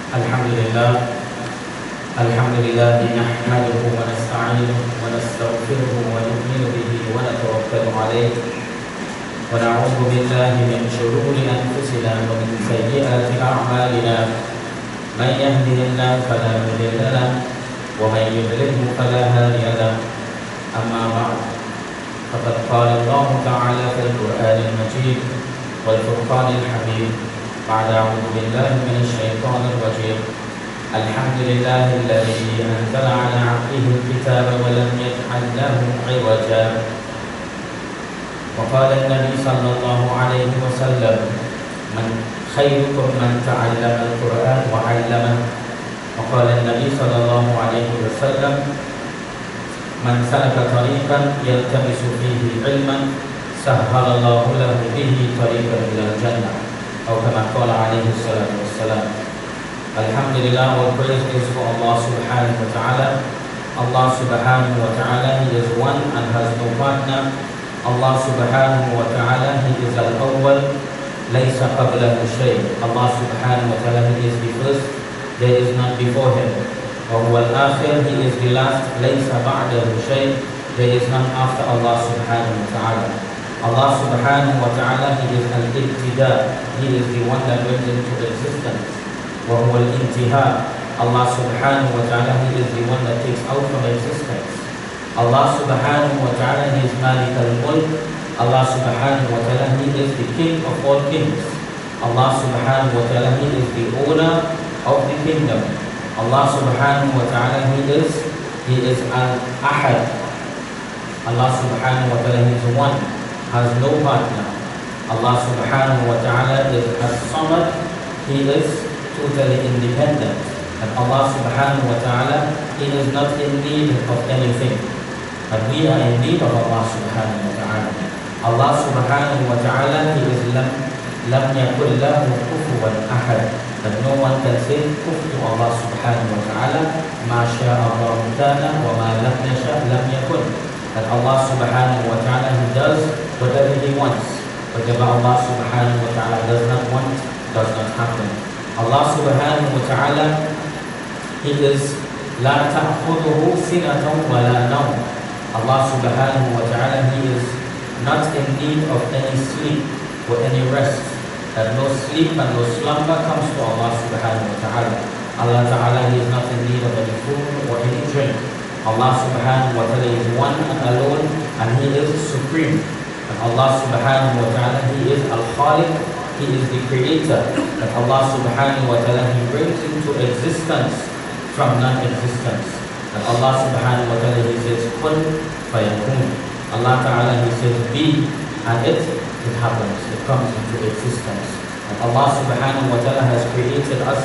Alhamdulillah, Alhamdulillah nahmaduhu wa nasta'inuhu wa nastaghfiruhu wa nu'minu bihi wa natawakkalu alayhi wa na'udzu billahi min shururi anfusina wa min sayyiati a'malina man yahdihillahu fala mudilla lahu wa man yudlilhu fala hadiya lahu amma ba'd faqad qala Allah ta'ala fil Qur'anil Majid wal Furqanil Hamid ba'da a'udzu billahi minasy syaithanir rajim. Alhamdulillahilladzi anzala 'ala 'abdihi al-kitaba wa lam yaj'al lahu 'iwaja. Wa qala an-nabi sallallahu alaihi wasallam, man khairukum man ta'allama al-Qur'an wa 'allamahu. Wa qala an-nabi sallallahu alaihi wasallam, man salaka tariqan yaltamisu fihi 'ilman sahhalallahu lahu bihi tariqan ila al-jannah. Atau kama qala alaihi salatu wassalam. Alhamdulillah, all praise is for Allah subhanahu wa ta'ala. Allah subhanahu wa ta'ala, He is one and has no partner. Allah subhanahu wa ta'ala, He is al-awwal, laysa qablahu shay. Allah subhanahu wa ta'ala, He is the first, there is none before Him. Wa huwa al-akhir, He is the last, laysa ba'dahu shay. There is none after Allah subhanahu wa ta'ala. Allah subhanahu wa ta'ala, He is al-ibtida, He is the one that went into existence. Wa huwa al-intiha, Allah subhanahu wa ta'ala, He is the one that takes out from existence. Allah subhanahu wa ta'ala, He is Malik al-Mulk. Allah subhanahu wa ta'ala, He is the King of all kings. Allah subhanahu wa ta'ala, He is the owner of the kingdom. Allah subhanahu wa ta'ala, He is al-Ahad. Allah subhanahu wa ta'ala, He is one, has no partner. Allah subhanahu wa ta'ala is as-Samad, He is totally independent. And Allah subhanahu wa ta'ala, He is not in need of anything. But we are in need of Allah subhanahu wa ta'ala. Allah subhanahu wa ta'ala, He is lam yakul lahu kufuwan ahad. That no one can say kuf to Allah subhanahu wa ta'ala. Ma syaa Allahu kana wa ma lam yasha lam yakun. That Allah subhanahu wa ta'ala, He does whatever He wants. Whatever Allah subhanahu wa ta'ala does not want, does not happen. Allah subhanahu wa ta'ala, He is la ta'khudhuhu sinatun wa la nawm. Allah subhanahu wa ta'ala, He is not in need of any sleep or any rest. That no sleep and no slumber comes to Allah subhanahu wa ta'ala. Allah ta'ala, He is not in need of any food or any drink. Allah subhanahu wa ta'ala is one and alone, and He is supreme. And Allah subhanahu wa ta'ala, He is al-Khaliq, He is the creator. That Allah subhanahu wa ta'ala, He brings into existence from non-existence. And Allah subhanahu wa ta'ala, He says kun fayakun. Allah ta'ala, He says be, and it happens, it comes into existence. And Allah subhanahu wa ta'ala has created us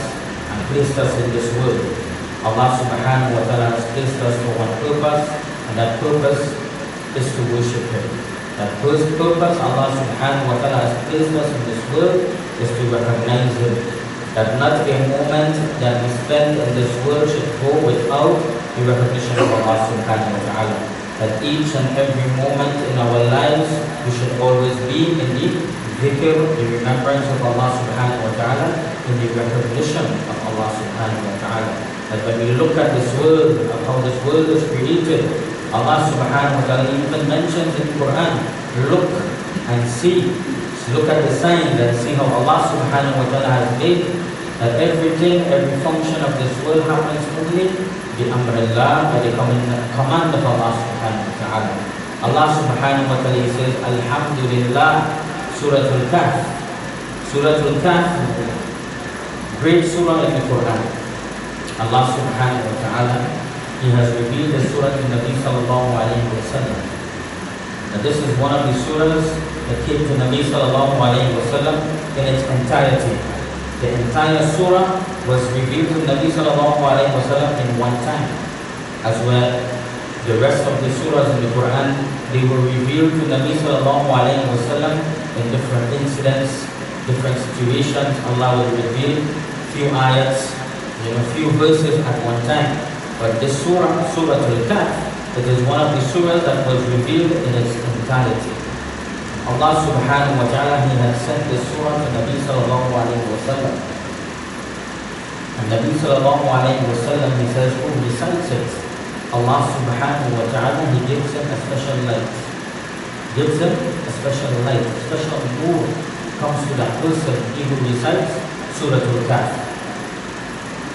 and placed us in this world. Allah subhanahu wa ta'ala has placed us for one purpose, and that purpose is to worship Him. That first purpose Allah subhanahu wa ta'ala has placed us in this world is to recognize Him. That not a moment that we spend in this world should go without the recognition of Allah subhanahu wa ta'ala. That each and every moment in our lives we should always be in the dhikr, the remembrance of Allah subhanahu wa ta'ala, in the recognition of Allah subhanahu wa ta'ala. That when we look at this world, of how this world is created, Allah subhanahu wa ta'ala even mentions in the Quran, look and see. Look at the signs and see how Allah subhanahu wa ta'ala has made that everything, every function of this world happens only bi amrillah, by the command of Allah subhanahu wa ta'ala. Allah subhanahu wa ta'ala says, Alhamdulillah, Surah Al-Kahf. Surah Al-Kahf, great surah in the Quran. Allah subhanahu wa ta'ala, He has revealed the surah to Nabi sallallahu alayhi wa sallam. Now this is one of the surahs that came to Nabi sallallahu alayhi wa sallam in its entirety. The entire surah was revealed to Nabi sallallahu alayhi wa sallam in one time. As well, the rest of the surahs in the Quran, they were revealed to Nabi sallallahu alayhi wa sallam in different incidents, different situations. Allah will reveal few ayats, few verses at one time. But this surah, Surah Al-Kahf, it is one of the surahs that was revealed in its entirety. Allah subhanahu wa ta'ala, He had sent this surah to Nabi sallallahu alayhi wa sallam. And Nabi sallallahu alayhi wa sallam, he says, who recites it, Allah subhanahu wa ta'ala, he gives him a special light. Gives him a special light, a special nur comes to that person, he who recites Surah Al-Kahf.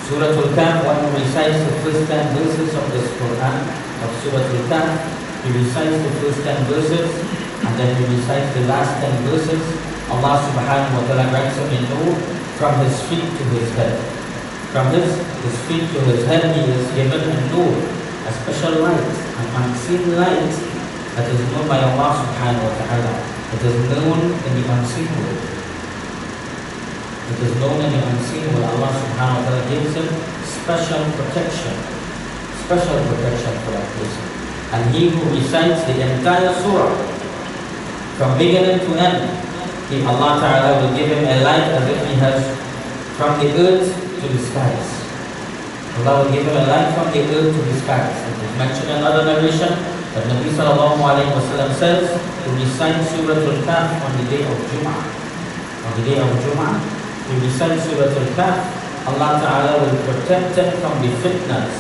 Surah Al-Kahf, one who recites the first 10 verses of this Quran, of Surah Al-Kahf, he recites the first 10 verses, and then he recites the last 10 verses. Allah subhanahu wa ta'ala grants him a nur from his feet to his head. From his feet to his head, he is given a nur, a special light, an unseen light that is known by Allah subhanahu wa ta'ala. It is known in the unseen world. It is known in the unseen world. Allah subhanahu wa ta'ala gives him special protection for that person. And he who recites the entire surah from beginning to end, Allah ta'ala will give him a light as if he has from the earth to the skies. Allah will give him a light from the earth to the skies. It is mentioned in another narration that Nabi sallallahu alayhi wa sallam says to recite Surah Al-Kahf on the day of Jum'ah. On the day of Jum'ah, to recite Surah Al-Kahf, Allah ta'ala will protect him from the fitnas,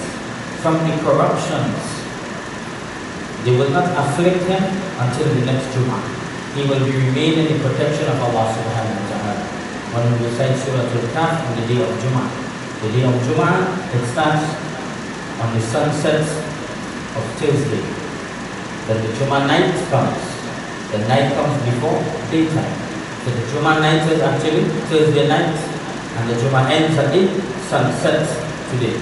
from the corruptions. They will not afflict him until the next Jum'ah. He will remain in the protection of Allah subhanahu wa ta'ala. When we recite Surah Al-Kahf on the day of Jum'ah. The day of Jum'ah, it starts on the sunset of Thursday. Then the Jum'ah night comes. The night comes before daytime. So the Jum'ah night is actually Thursday night, and the Jum'ah ends at the sunset today.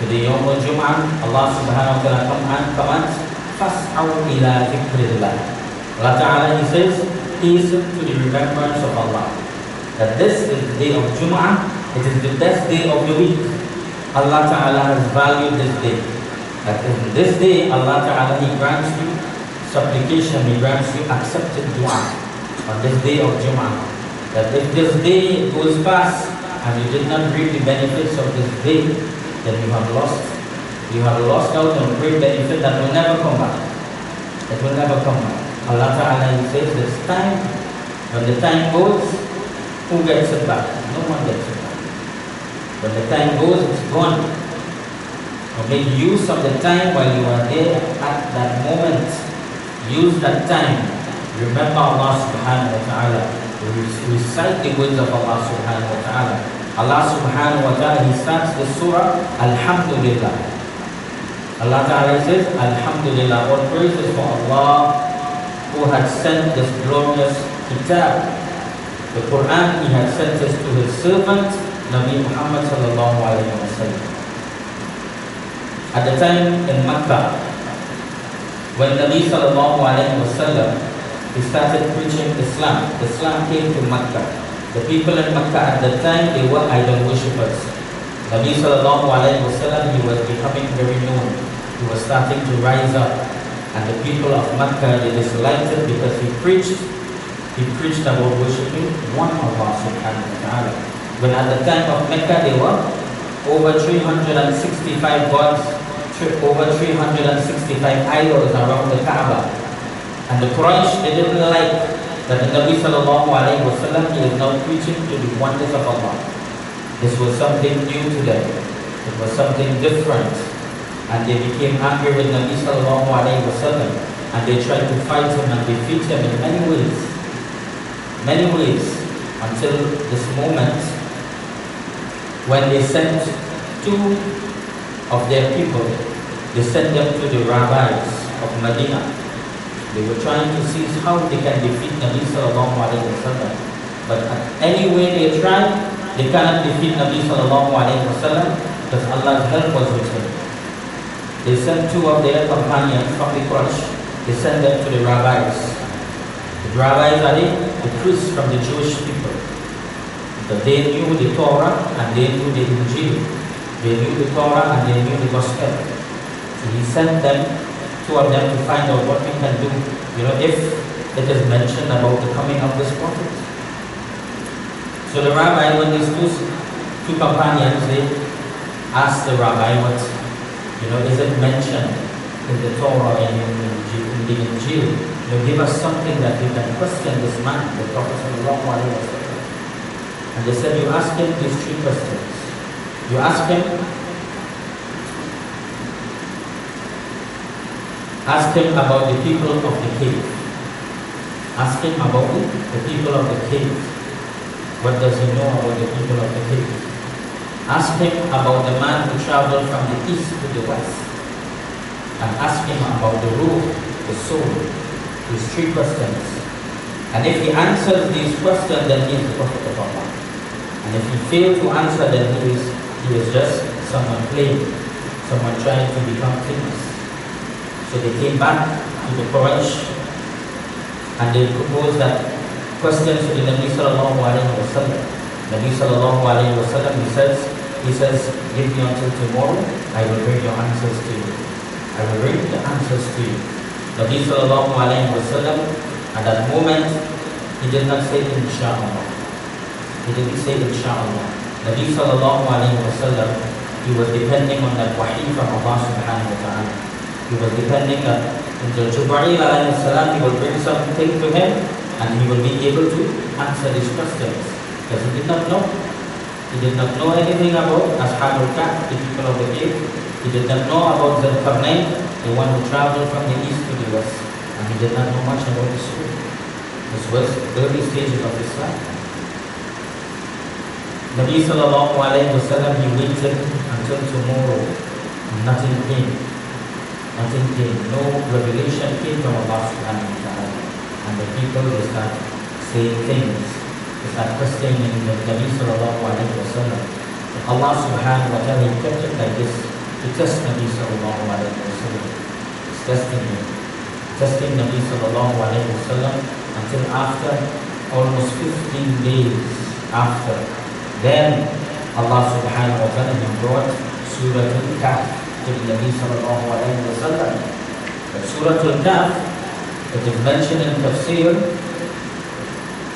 Today, Yawm al-Jum'ah, Allah subhanahu wa ta'ala commands, فَاسْعَوْا إِلَىٰ ذِكْرِ اللَّهِ. Allah Ta'ala, he says, hasten to the remembrance of Allah. That this is the day of Jum'ah, it is the best day of the week. Allah Ta'ala has valued this day. That in this day, Allah Ta'ala, he grants you supplication, he grants you accepted dua on this day of Jum'ah. That if this day goes past and you did not reap the benefits of this day, then you have lost. You have lost out on great benefit that will never come back. It will never come back. Allah Ta'ala, he says, this time, when the time goes, who gets it back? No one gets it back. When the time goes, it's gone. So make use of the time while you are there at that moment. Use that time. Remember Allah subhanahu wa ta'ala. Recite the words of Allah subhanahu wa ta'ala. Allah subhanahu wa ta'ala, he starts the surah, Alhamdulillah. Allah Ta'ala says, Alhamdulillah, all praises for Allah who had sent this glorious kitab. The Quran, he had sent us to his servant, Nabi Muhammad sallallahu alayhi wa sallam. At the time in Makkah, when Nabi sallallahu alayhi wa sallam, he started preaching Islam. Islam came to Makkah. The people in Makkah at the time, they were idol worshippers. Nabi sallallahu alayhi wa sallam, he was becoming very known. He was starting to rise up. And the people of Makkah, they disliked it because he preached about worshipping one Allah subhanahu wa ta'ala. When at the time of Mecca, there were over 365 gods, over 365 idols around the Kaaba. And the Quraysh, they didn't like that the Nabi sallallahu alayhi wa sallam, he is now preaching to the wonders of Allah. This was something new to them. It was something different. And they became angry with Nabi sallallahu alayhi wa sallam, and they tried to fight him and defeat him in many ways, until this moment when they sent two of their people. They sent them to the rabbis of Medina. They were trying to see how they can defeat Nabi sallallahu alayhi wa sallam, but any way they tried, they cannot defeat Nabi sallallahu alayhi wa sallam because Allah's help was with him. They sent two of their companions from the Quraysh. They sent them to the rabbis. The rabbis are the priests from the Jewish people. But they knew the Torah and they knew the Injil. They knew the Torah and they knew the Gospel. So he sent them, two of them, to find out what we can do, if it is mentioned about the coming of this prophet. So the rabbi, when these two companions, they asked the rabbi, what, is it mentioned in the Torah and in the Injil? Give us something that we can question this man, the Prophet sallallahu alaihi wasallam. And they said, you ask him these three questions. You ask him about the people of the cave. Ask him about the people of the cave. What does he know about the people of the cave? Ask him about the man who traveled from the east to the west. And ask him about the ruh, the soul. These three questions. And if he answers these questions, then he is the Prophet of Allah. And if he fails to answer, then he is just someone playing, someone trying to become famous. So they came back to the Quraysh and they proposed that questions to the Nabi sallallahu alayhi wa sallam. Nabi sallallahu alayhi wa sallam, he says, give me until tomorrow, I will bring your answers to you. I will bring the answers to you. Nabi sallallahu alayhi wa sallam, at that moment, he did not say inshallah. He didn't say inshallah. Nabi sallallahu alayhi wa sallam, he was depending on that wahi from Allah subhanahu wa ta'ala. He was depending on Jibreel alayhi salam, he will bring something to him and he will be able to answer these questions. Because he did not know. He did not know anything about Ashabul Kahf, the people of the cave. He did not know about Dhul Qarnayn, the one who traveled from the east to the west. And he did not know much about the soul. This was early stages of Islam. Nabi sallallahu alayhi wa sallam, he waited until tomorrow. Nothing came. Nothing came. No revelation came from Allah subhanahu wa ta'ala. And the people will start saying things. They start questioning the Nabi sallallahu alayhi wa sallam. Allah subhanahu wa ta'ala, he kept it like this to test Nabi sallallahu alayhi wa sallam. He's testing him. Testing Nabi sallallahu alayhi wa sallam until after almost 15 days after. Then Allah subhanahu wa ta'ala, he brought Surah Al-Kahf to the Nabi sallallahu alayhi wa sallam. But Surah Al-Kahf, it is mentioned in Tafsir,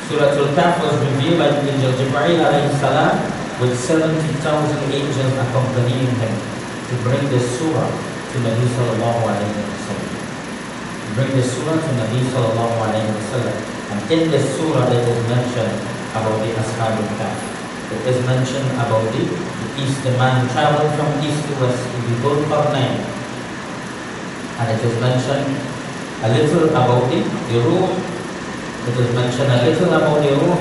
Surah Al-Kahf was revealed by Angel Jibreel alayhi salam with 70,000 angels accompanying him to bring this surah to Nabi sallallahu alayhi wa sallam. Bring this surah to Nabi sallallahu alayhi wa sallam. And in this surah it is mentioned about the Ashab al-Kahf. It is mentioned about the east, the man who traveled from east to west to the Dhul Qarnayn. And it is mentioned a little about the ruh. It is mentioned a little about the ruh.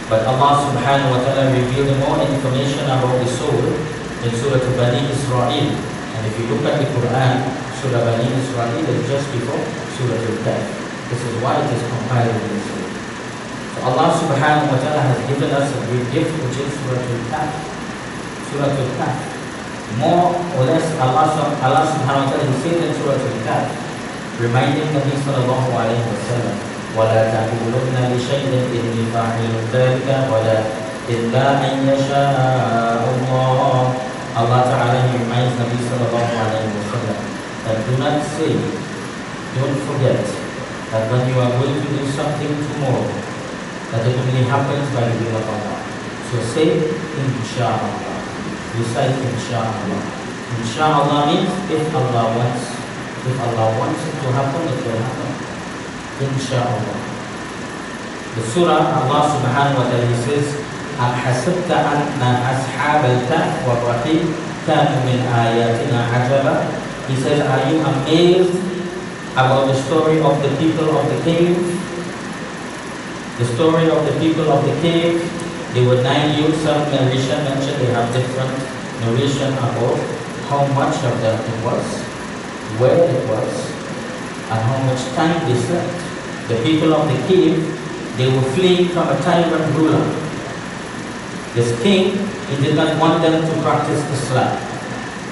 But Allah subhanahu wa ta'ala revealed more information about the soul in Surah Bani Israel. And if you look at the Quran, Surah Bani Israel is just before Surah Al-Kahf. This is why it is compiled in this way. So Allah subhanahu wa ta'ala has given us a great gift, which is Surah Al-Kahf. Surah Al-Kahf. More or less, Allah subhanahu wa ta'ala, he says in Surah Al-Kahf, reminding Nabi sallallahu alayhi wa sallam, وَلَا تَقُولُنَّ لِشَيْءٍ إِنِّي فَاعِلٌ ذَلِكَ وَلَا إِلَّا أَن يَشَاءَ اللَّهُ. Allah ta'ala, he reminds Nabi sallallahu alayhi wa sallam that do not say, don't forget that when you are going to do something tomorrow, that it only happens by the will of Allah. So say, Insha'Allah. Recite Insha'Allah. Insha'Allah means if Allah wants. If Allah wants it to happen, it will happen. Insha'Allah. The surah, Allah subhanahu wa ta'ala says, أَمْ حَسِبْتَ أَنَّ أَصْحَابَ الْكَهْفِ وَالرَّقِيمِ كَانُوا مِنْ آيَاتِنَا عَجَبًا. He says, are you amazed about the story of the people of the cave? The story of the people of the cave. There were 9 youths. Some narration mentioned they have different narration about how much of them it was, where it was, and how much time they slept. The people of the cave, they were fleeing from a tyrant ruler. This king, he did not want them to practice Islam.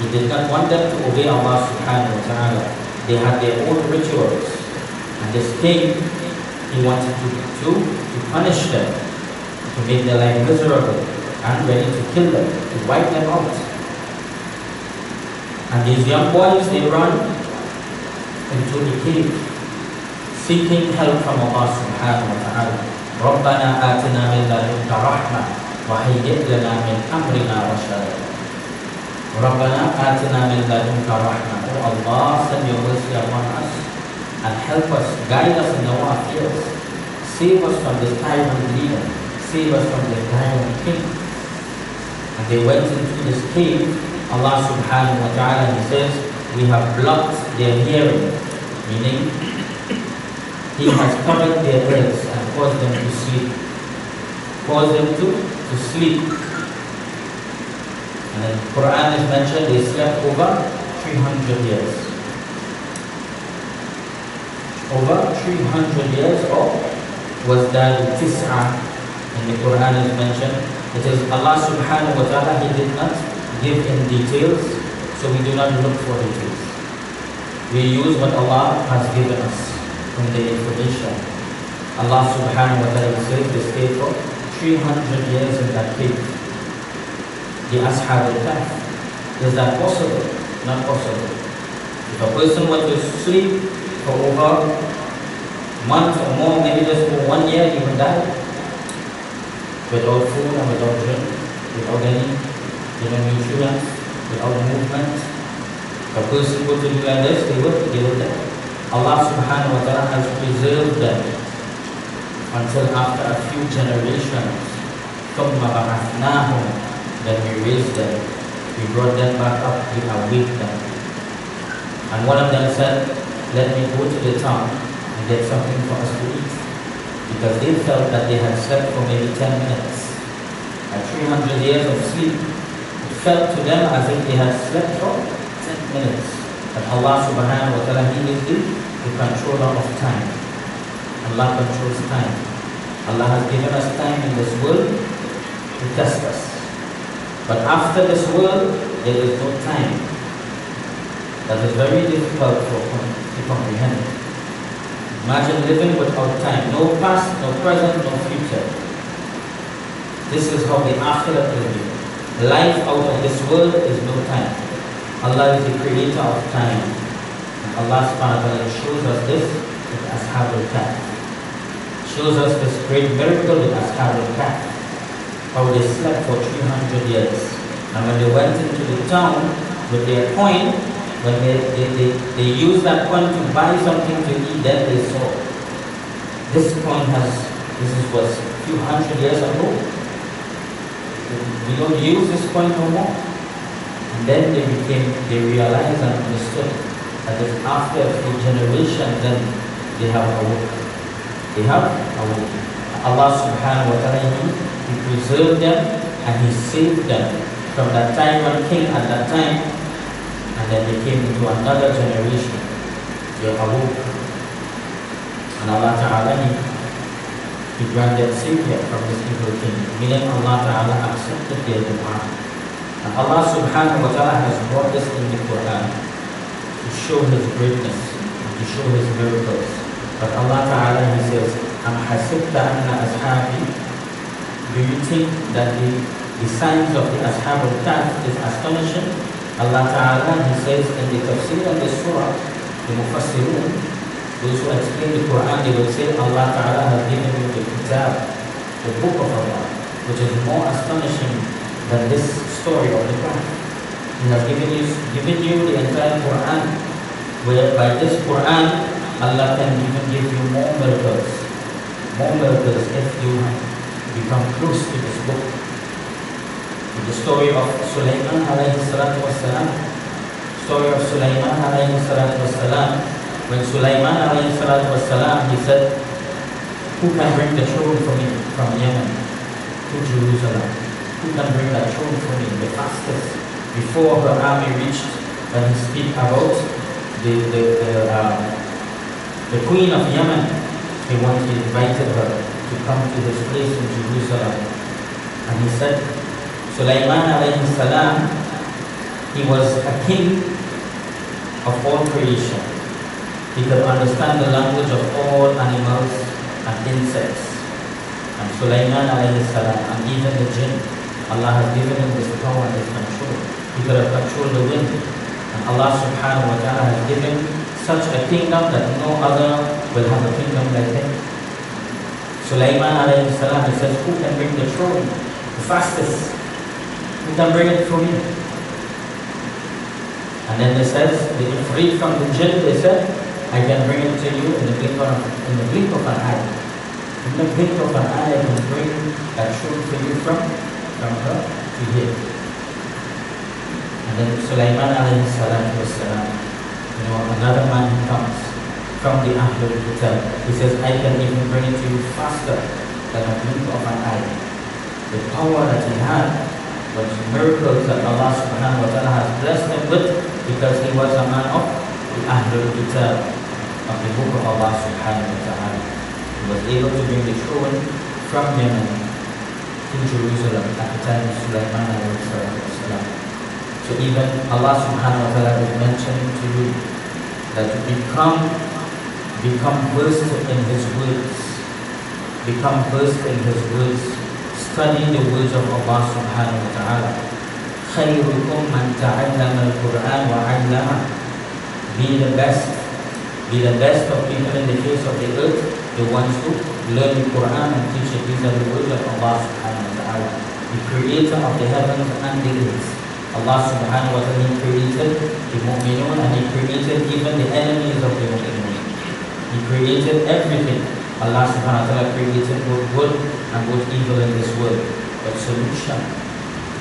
He did not want them to obey Allah subhanahu wa ta'ala. They had their own rituals. And this king, he wanted to punish them, to make their life miserable, and ready to kill them, to wipe them out. And these young boys, they run into the cave, seeking help from Allah subhanahu wa ta'ala. رَبَّنَا آتِنَا مِنْ لَدُنْكَ رَحْمَةً وَهَيِّئْ لَنَا مِنْ أَمْرِنَا رَشَدًا. رَبَّنَا آتِنَا مِنْ لَدُنْكَ رَحْمَةً. Oh Allah, send your mercy upon us and help us, guide us in our affairs. Save us from this tyrant leader. Save us from this tyrant king. And they went into this cave. Allah subhanahu wa ta'ala, He says, we have blocked their hearing, meaning He has covered their ears and caused them to sleep. Caused them to sleep. And in the Quran is mentioned they slept over 300 years. Over 300 years, or was that Tis'a in the Quran is mentioned. It is Allah subhanahu wa ta'ala, He did not give in details, so we do not look for details. We use what Allah has given us from the information. Allah subhanahu wa ta'ala says they stayed for 300 years in that cave. The Ashab al-Kahf. Is that possible? Not possible. If a person were to sleep for over a month or more, maybe just for 1 year, he will die. Without food and without drink, without any nutrients, without movement. If a person were to do like this, they will die. Allah subhanahu wa ta'ala has preserved them until after a few generations. ثُمَّ بَعَثْنَاهُمْ, then we raised them, we brought them back up, we awake them. And one of them said, let me go to the town and get something for us to eat. Because they felt that they had slept for maybe 10 minutes. At 300 years of sleep, it felt to them as if they had slept for 10 minutes. But Allah subhanahu wa ta'ala, He is the controller of time. Allah controls time. Allah has given us time in this world to test us. But after this world, there is no time. That is very difficult to comprehend. Imagine living without time. No past, no present, no future. This is how the Akhirah will be. Life out of this world is no time. Allah is the creator of time. And Allah subhanahu wa ta'ala shows us this with Ashab al-Kahf. Shows us this great miracle with Ashab al-Kahf. How they slept for 300 years. And when they went into the town with their coin, when they used that coin to buy something to eat, then they saw this coin was a few hundred years ago. We don't use this coin no more. And then they realized and understood that if after a few generations, then they have awoke. They have awoke. Allah subhanahu wa ta'ala, He preserved them and He saved them from that time when king at that time. And then they came into another generation. They awoke. And Allah Ta'ala, He granted savior from this evil king. Meaning Allah Ta'ala accepted their dua. And Allah Subhanahu wa Ta'ala has brought this in the Quran to show His greatness, to show His miracles. But Allah Ta'ala, He says, Am hasibta anna ashabi? Do you think that the signs of the Ashab al-Kahf is astonishing? Allah Ta'ala, He says in the tafsir of the surah, the Mufassirun, those who explain the Quran, they will say Allah Ta'ala has given you the Kitab, the book of Allah, which is more astonishing than this story of the Quran. He has given you the entire Quran, where by this Quran, Allah can even give you more miracles if you become close to this book. The story of Sulaiman alayhi salatu wassalam. Story of Sulaiman alayhi salatu wassalam. When Sulaiman alayhi salatu wassalam, he said, who can bring the throne for me from Yemen to Jerusalem? Who can bring that throne for me the fastest? Before her army reached, when he speak about the queen of Yemen, he invited her to come to his place in Jerusalem. And he said, Sulaiman alayhi salam, he was a king of all creation. He could understand the language of all animals and insects. And Sulaiman alayhi salam, and even the jinn, Allah has given him this power and this control. He could have controlled the wind. And Allah subhanahu wa ta'ala has given such a kingdom that no other will have a kingdom like him. Sulaiman alayhi salam, he says, who can bring the throne the fastest? Who can bring it for me? And then they says, the Ifrit from the jinn, they said, I can bring it to you in the blink of an eye. In the blink of an eye, I can bring that throne for you from her. to hear. And then Sulaiman alayhi salatu wassalam, another man comes from the Ahlul Kitab. He says, I can even bring it to you faster than a blink of an eye. The power that he had was miracles that Allah subhanahu wa ta'ala has blessed him with, because he was a man of the Ahlul Kitab, of the book of Allah subhanahu wa ta'ala. He was able to bring the throne from Yemen to Jerusalem at the time of Sulaiman alayhi salatu wassalam. So even Allah subhanahu wa ta'ala is mentioning to you that you become versed in His words. Become versed in His words. Study the words of Allah subhanahu wa ta'ala. خَيْرُكُمْ مَنْ تَعَلَّمَ الْقُرْآنَ وَعَلَّمَهُ. Be the best of people in the face of the earth, the ones who learn the Quran and teach it. These are the words of Allah subhanahu wa ta'ala, the creator of the heavens and the earth. Allah subhanahu wa ta'ala created the mu'minun, and He created even the enemies of the mu'minun. He created everything. Allah subhanahu wa ta'ala created both good and both evil in this world. But solution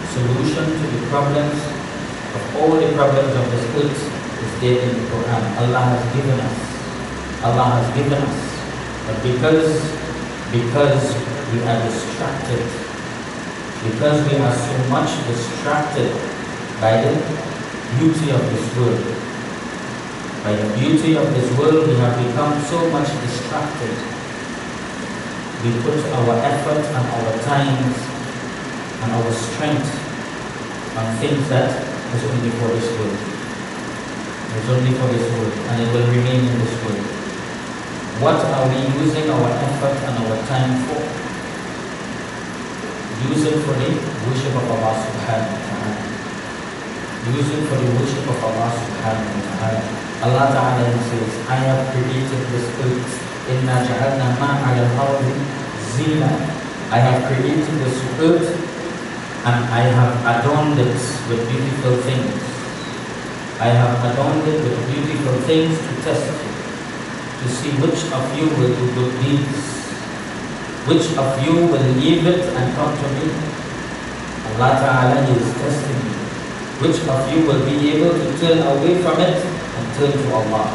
to the problems, of all the problems of this earth, is there in the Quran. Allah has given us. But because we are distracted, because we are so much distracted by the beauty of this world. By the beauty of this world, we have become so much distracted. We put our effort and our times and our strength on things that is only for this world. It's only for this world, and it will remain in this world. What are we using our effort and our time for? Use it for the worship of Allah subhanahu wa ta'ala. Use it for the worship of Allah subhanahu wa ta'ala. Allah ta'ala says, I have created this earth. Inna ja'alna ma'ala al-ardi zina. I have created this earth and I have adorned it with beautiful things. I have adorned it with beautiful things to test you, to see which of you will do good deeds, which of you will leave it and come to me. Allah Ta'ala is testing you. Which of you will be able to turn away from it and turn to Allah?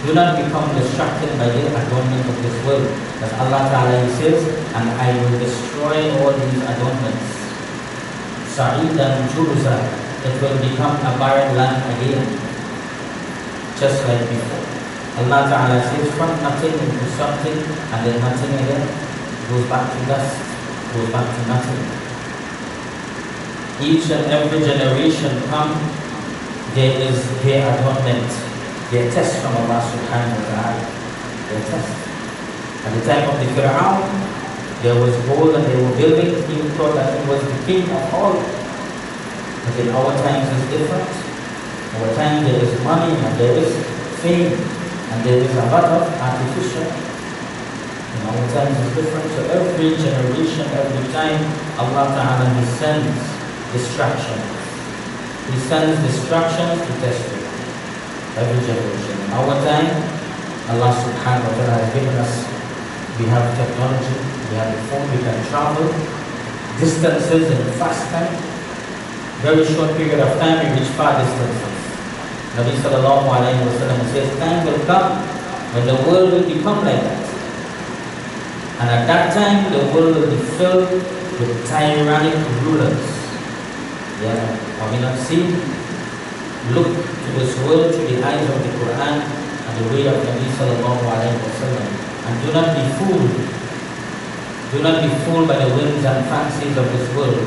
Do not become distracted by the adornment of this world. As Allah Ta'ala says, and I will destroy all these adornments. Sa'idan Jurza, it will become a barren land again, just like before. Allah Ta'ala says, from nothing into something, and then nothing again, goes back to dust, goes back to nothing. Each and every generation come, there is their adornment, their test from Allah subhanahu wa ta'ala, their test. At the time of the Fir'aun, there was gold and they were building, he thought that it was the king of all. But in our times it's different. Our time there is money and there is fame and there is a lot of artificial. In our times it's different. So every generation, every time, Allah Ta'ala He sends distractions. He sends distractions to test you. Every generation. In our time, Allah subhanahu wa ta'ala has given us, we have technology, we have the phone, we can travel distances in fast time. Very short period of time we reach far distances. Nabi sallallahu alayhi wa sallam says, time will come when the world will become like that. And at that time the world will be filled with tyrannic rulers. Yeah, have we not seen? Look to this world through the eyes of the Quran and the way of Nabi sallallahu alayhi wa sallam. And do not be fooled. Do not be fooled by the whims and fancies of this world.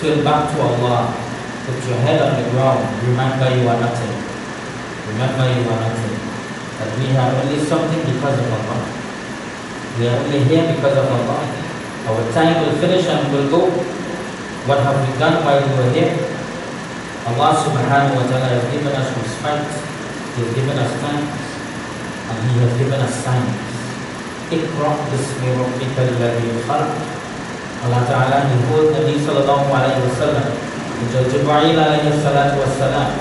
Turn back to Allah. Put your head on the ground. Remember you are nothing. Remember you are nothing. That we have only something because of Allah. We are only here because of Allah. Our time will finish and will go. What have we done while we were here? Allah subhanahu wa ta'ala has given us respect. He has given us thanks. And He has given us signs. Iqra bismi rabbika alladhi khalaq. Allah Ta'ala, He told Nabi sallallahu alayhi wa sallam, Jibreel alayhi salatu wa salam,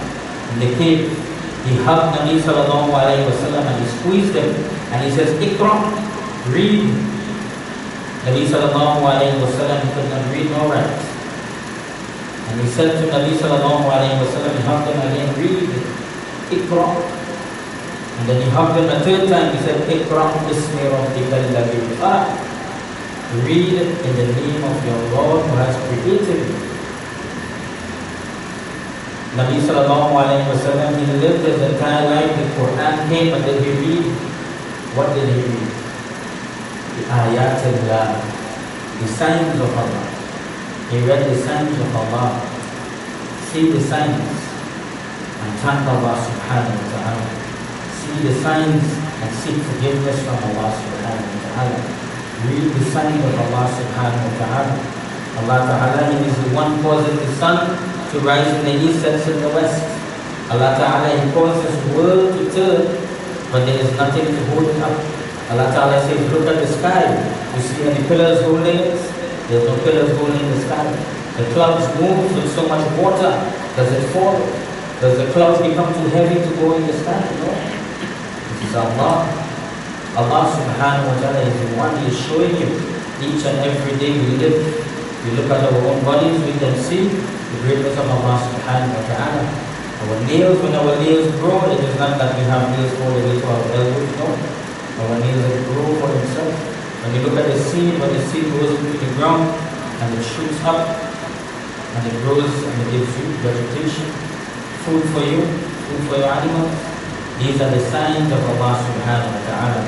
in the cave, He hugged Nabi sallallahu alayhi wa sallam and He squeezed him and He says, Iqra, read. Nabi sallallahu alayhi wa sallam, he could not read nor write. And he said to Nabi sallallahu alayhi wa sallam, he hugged him again, read Iqra. And then he hugged him a third time, he said, Iqra bismi rabbika alladhi khalaq. Read in the name of your Lord who has created you. Nabi sallallahu alayhi wa sallam, he lived his entire life, the Quran came, and then he read. What did he read? The ayat Allah, the signs of Allah. He read the signs of Allah. See the signs and thank Allah subhanahu wa ta'ala. See the signs and seek forgiveness from Allah subhanahu wa ta'ala. Read the signs of Allah subhanahu wa ta'ala. Allah ta'ala, He is the one causing the sun to rise in the east and in the west. Allah ta'ala, He causes the world to turn when there is nothing to hold it up. Allah ta'ala says, look at the sky. You see any pillars holding it? There's no pillars holding the sky. The clouds move with so much water. Does it fall? Does the clouds become too heavy to go in the sky? No. This is Allah. Allah subhanahu wa ta'ala is the one He is showing you. Each and every day we live, we look at our own bodies, we can see the greatness of Allah subhanahu wa ta'ala. Our nails, when our nails grow, it is not that we have nails all the way to our elbows, no. Our nails grow for themselves. When you look at the seed, when the seed goes into the ground and it shoots up and it grows and it gives you vegetation, food for you, food for your animals, these are the signs of Allah subhanahu wa ta'ala.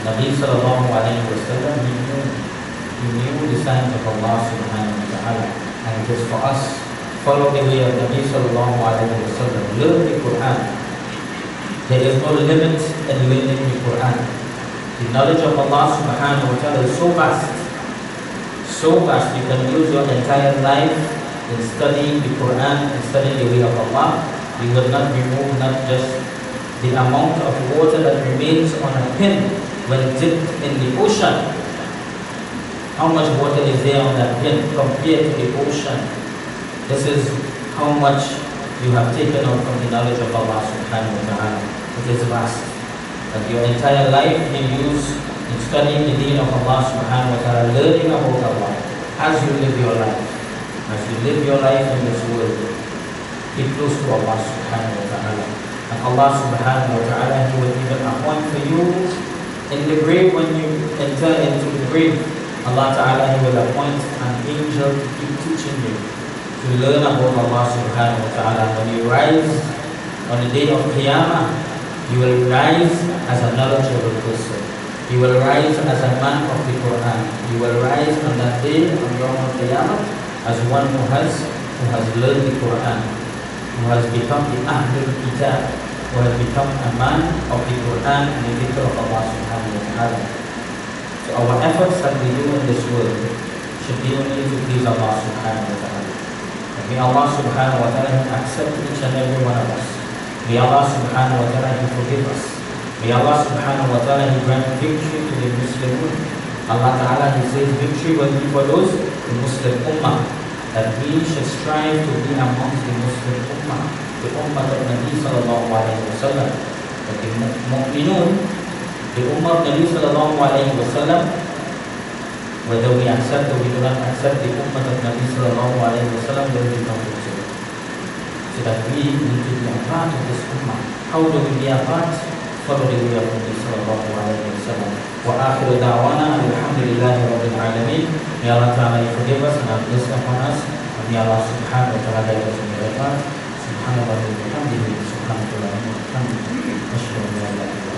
Nabi sallallahu alayhi wa sallam, he knew the signs of Allah subhanahu wa ta'ala. And it is for us, follow the way of Nabi sallallahu alayhi wa sallam. Learn the Quran. There is no limit in learning the Quran. The knowledge of Allah subhanahu wa ta'ala is so vast. So vast, you can use your entire life in studying the Quran and studying the way of Allah. You will not remove not just the amount of water that remains on a pin when dipped in the ocean. How much water is there on that pin compared to the ocean? This is how much you have taken out from the knowledge of Allah subhanahu wa ta'ala. It is vast. That your entire life you use in studying the deen of Allah subhanahu wa ta'ala, learning about Allah as you live your life. As you live your life in this world, be close to Allah subhanahu wa ta'ala. And Allah subhanahu wa ta'ala, He will even appoint for you in the grave, when you enter into the grave, Allah ta'ala, He will appoint an angel to keep teaching you, to learn about Allah subhanahu wa ta'ala. When you rise on the day of Qiyamah, you will rise as a knowledgeable person. You will rise as a man of the Quran. You will rise on that day on Yawm al-Qiyamah as one who has learned the Quran, who has become the Ahlul Kitab, who has become a man of the Quran and the dhikr of Allah subhanahu wa ta'ala. So our efforts that we do in this world should be only to please Allah subhanahu wa ta'ala. And may Allah subhanahu wa ta'ala accept each and every one of us. May Allah subhanahu wa ta'ala He forgive us. May Allah subhanahu wa ta'ala He grant victory to the Muslimun. Allah ta'ala He says victory will be for those, the Muslim Ummah, that we should strive to be amongst the Muslim Ummah, the Ummah of Nabi sallallahu alayhi wa sallam. That the Mu'minun, the Ummah of Nabi sallallahu alayhi wa sallam, whether we accept or we do not accept, the Ummah of Nabi sallallahu alayhi wa sallam will become victorious. So that we need to be a part of this Ummah. How do we be a part? Follow the way of Nabi sallallahu alayhi wa sallam. Wa akhiru da'wana alhamdulillahi rabbil alameen. May Allah ta'ala forgive us and have blessed upon us. And may Allah subhanahu wa ta'ala guide us in the right path. Subhanallah wa bihamdihi. Subhanallah wa bihamdihi. Ashhadu an la ilaha illa Allah.